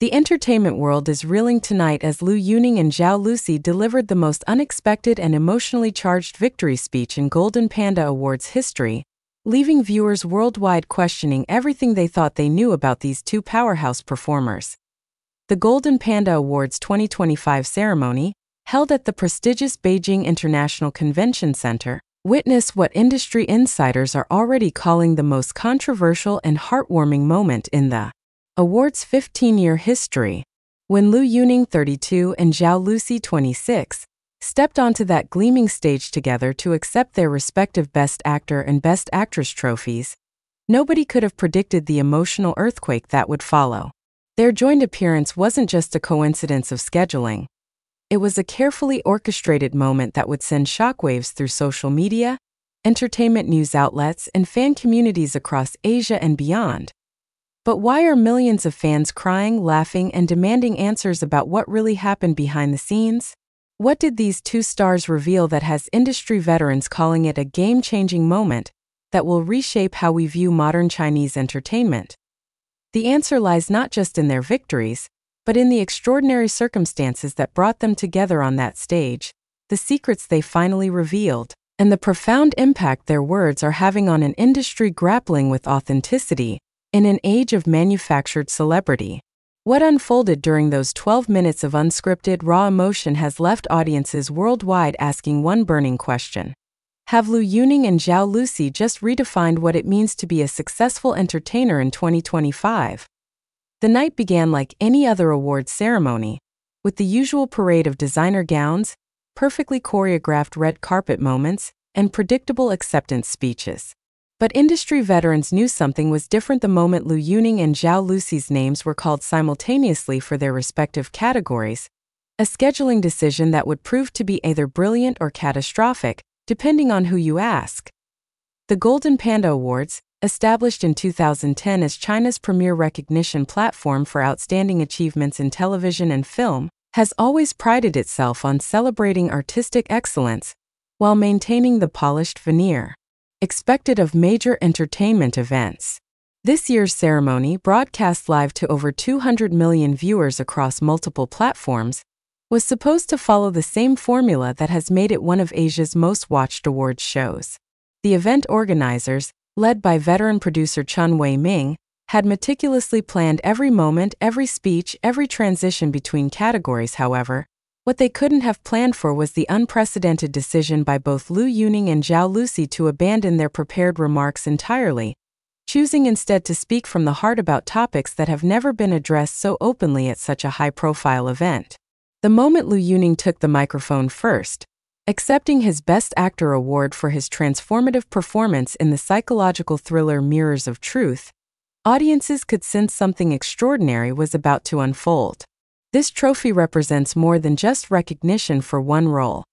The entertainment world is reeling tonight as Liu Yuning and Zhao Lusi delivered the most unexpected and emotionally charged victory speech in Golden Panda Awards history, leaving viewers worldwide questioning everything they thought they knew about these two powerhouse performers. The Golden Panda Awards 2025 ceremony, held at the prestigious Beijing International Convention Center, witnessed what industry insiders are already calling the most controversial and heartwarming moment in the awards' 15-year history. When Liu Yuning, 32, and Zhao Lusi, 26, stepped onto that gleaming stage together to accept their respective Best Actor and Best Actress trophies, nobody could have predicted the emotional earthquake that would follow. Their joint appearance wasn't just a coincidence of scheduling. It was a carefully orchestrated moment that would send shockwaves through social media, entertainment news outlets, and fan communities across Asia and beyond. But why are millions of fans crying, laughing, and demanding answers about what really happened behind the scenes? What did these two stars reveal that has industry veterans calling it a game-changing moment that will reshape how we view modern Chinese entertainment? The answer lies not just in their victories, but in the extraordinary circumstances that brought them together on that stage, the secrets they finally revealed, and the profound impact their words are having on an industry grappling with authenticity in an age of manufactured celebrity. What unfolded during those 12 minutes of unscripted, raw emotion has left audiences worldwide asking one burning question. Have Liu Yuning and Zhao Lusi just redefined what it means to be a successful entertainer in 2025? The night began like any other awards ceremony, with the usual parade of designer gowns, perfectly choreographed red carpet moments, and predictable acceptance speeches. But industry veterans knew something was different the moment Liu Yuning and Zhao Lusi's names were called simultaneously for their respective categories, a scheduling decision that would prove to be either brilliant or catastrophic, depending on who you ask. The Golden Panda Awards, established in 2010 as China's premier recognition platform for outstanding achievements in television and film, has always prided itself on celebrating artistic excellence while maintaining the polished veneer expected of major entertainment events. This year's ceremony, broadcast live to over 200 million viewers across multiple platforms, was supposed to follow the same formula that has made it one of Asia's most watched awards shows. The event organizers, led by veteran producer Chen Wei-ming, had meticulously planned every moment, every speech, every transition between categories. However, what they couldn't have planned for was the unprecedented decision by both Liu Yuning and Zhao Lusi to abandon their prepared remarks entirely, choosing instead to speak from the heart about topics that have never been addressed so openly at such a high-profile event. The moment Liu Yuning took the microphone first, accepting his Best Actor award for his transformative performance in the psychological thriller Mirrors of Truth, audiences could sense something extraordinary was about to unfold. This trophy represents more than just recognition for one role.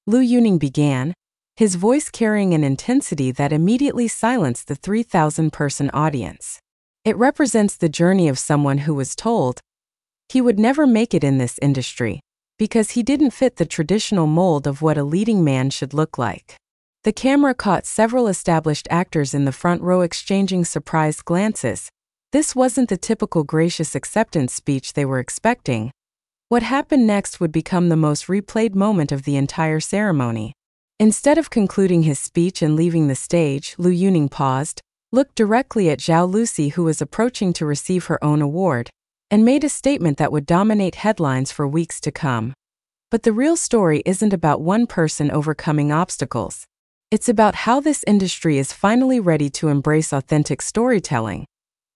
Liu Yuning began, his voice carrying an intensity that immediately silenced the 3,000-person audience. It represents the journey of someone who was told he would never make it in this industry because he didn't fit the traditional mold of what a leading man should look like. The camera caught several established actors in the front row exchanging surprised glances. This wasn't the typical gracious acceptance speech they were expecting. What happened next would become the most replayed moment of the entire ceremony. Instead of concluding his speech and leaving the stage, Liu Yuning paused, looked directly at Zhao Lusi, who was approaching to receive her own award, and made a statement that would dominate headlines for weeks to come. But the real story isn't about one person overcoming obstacles. It's about how this industry is finally ready to embrace authentic storytelling.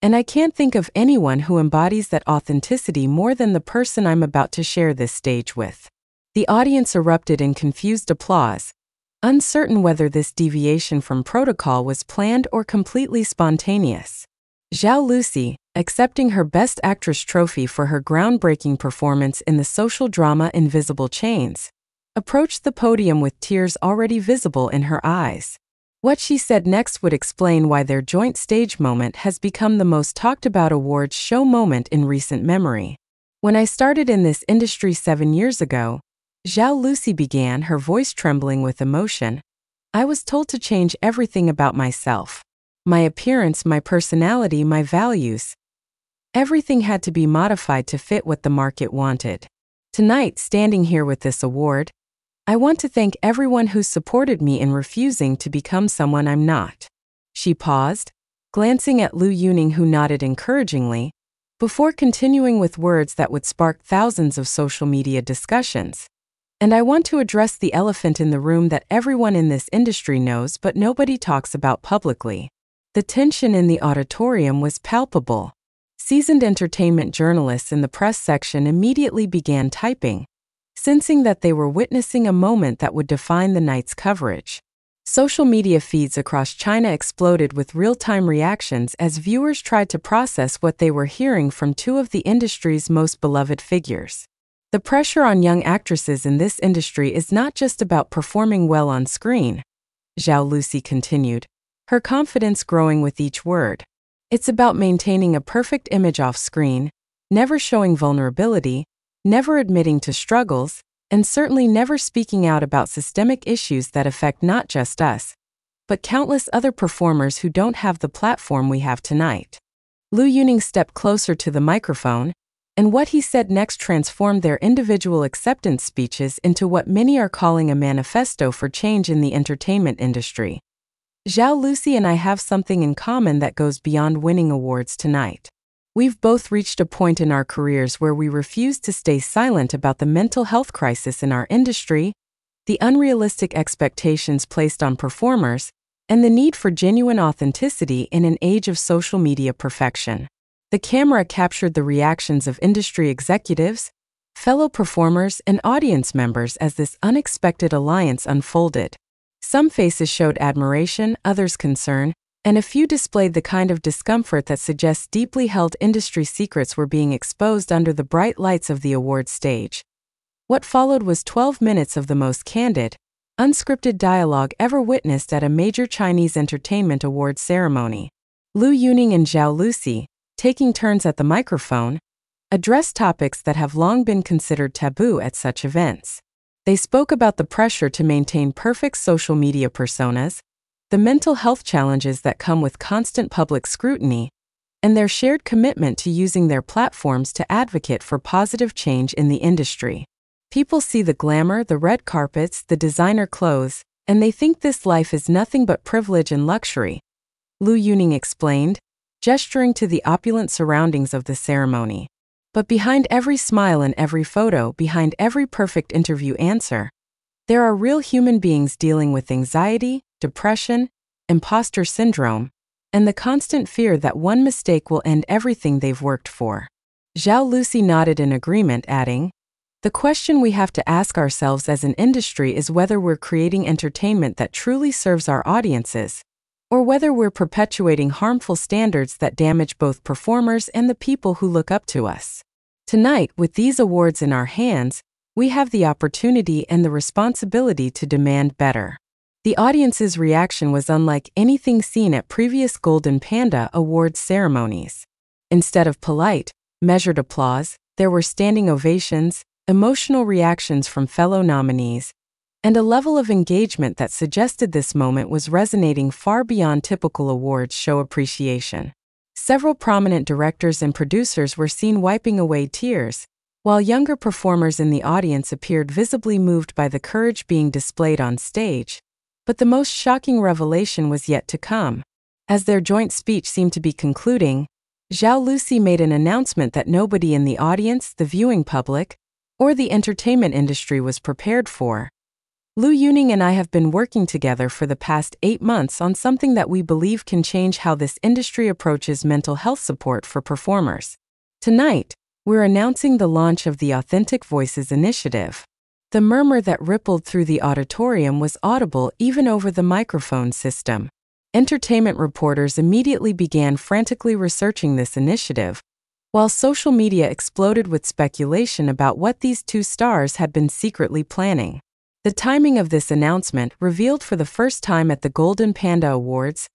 And I can't think of anyone who embodies that authenticity more than the person I'm about to share this stage with. The audience erupted in confused applause, uncertain whether this deviation from protocol was planned or completely spontaneous. Zhao Lusi, accepting her Best Actress trophy for her groundbreaking performance in the social drama Invisible Chains, approached the podium with tears already visible in her eyes. What she said next would explain why their joint stage moment has become the most talked about awards show moment in recent memory. When I started in this industry 7 years ago, Zhao Lusi began, her voice trembling with emotion, I was told to change everything about myself. My appearance, my personality, my values. Everything had to be modified to fit what the market wanted. Tonight, standing here with this award, I want to thank everyone who supported me in refusing to become someone I'm not. She paused, glancing at Liu Yuning, who nodded encouragingly, before continuing with words that would spark thousands of social media discussions. And I want to address the elephant in the room that everyone in this industry knows but nobody talks about publicly. The tension in the auditorium was palpable. Seasoned entertainment journalists in the press section immediately began typing, sensing that they were witnessing a moment that would define the night's coverage. Social media feeds across China exploded with real-time reactions as viewers tried to process what they were hearing from two of the industry's most beloved figures. The pressure on young actresses in this industry is not just about performing well on screen, Zhao Lusi continued, her confidence growing with each word. It's about maintaining a perfect image off screen, never showing vulnerability, never admitting to struggles, and certainly never speaking out about systemic issues that affect not just us, but countless other performers who don't have the platform we have tonight. Liu Yuning stepped closer to the microphone, and what he said next transformed their individual acceptance speeches into what many are calling a manifesto for change in the entertainment industry. Zhao Lusi and I have something in common that goes beyond winning awards tonight. We've both reached a point in our careers where we refuse to stay silent about the mental health crisis in our industry, the unrealistic expectations placed on performers, and the need for genuine authenticity in an age of social media perfection. The camera captured the reactions of industry executives, fellow performers, and audience members as this unexpected alliance unfolded. Some faces showed admiration, others concern, and a few displayed the kind of discomfort that suggests deeply held industry secrets were being exposed under the bright lights of the awards stage. What followed was 12 minutes of the most candid, unscripted dialogue ever witnessed at a major Chinese entertainment awards ceremony. Liu Yuning and Zhao Lusi, taking turns at the microphone, addressed topics that have long been considered taboo at such events. They spoke about the pressure to maintain perfect social media personas, the mental health challenges that come with constant public scrutiny, and their shared commitment to using their platforms to advocate for positive change in the industry. People see the glamour, the red carpets, the designer clothes, and they think this life is nothing but privilege and luxury, Liu Yuning explained, gesturing to the opulent surroundings of the ceremony. But behind every smile and every photo, behind every perfect interview answer, there are real human beings dealing with anxiety, depression, imposter syndrome, and the constant fear that one mistake will end everything they've worked for. Zhao Lusi nodded in agreement, adding, "The question we have to ask ourselves as an industry is whether we're creating entertainment that truly serves our audiences, or whether we're perpetuating harmful standards that damage both performers and the people who look up to us." Tonight, with these awards in our hands, we have the opportunity and the responsibility to demand better. The audience's reaction was unlike anything seen at previous Golden Panda Awards ceremonies. Instead of polite, measured applause, there were standing ovations, emotional reactions from fellow nominees, and a level of engagement that suggested this moment was resonating far beyond typical awards show appreciation. Several prominent directors and producers were seen wiping away tears, while younger performers in the audience appeared visibly moved by the courage being displayed on stage. But the most shocking revelation was yet to come. As their joint speech seemed to be concluding, Zhao Lusi made an announcement that nobody in the audience, the viewing public, or the entertainment industry was prepared for. Liu Yuning and I have been working together for the past 8 months on something that we believe can change how this industry approaches mental health support for performers. Tonight, we're announcing the launch of the Authentic Voices initiative. The murmur that rippled through the auditorium was audible even over the microphone system. Entertainment reporters immediately began frantically researching this initiative, while social media exploded with speculation about what these two stars had been secretly planning. The timing of this announcement, revealed for the first time at the Golden Panda Awards,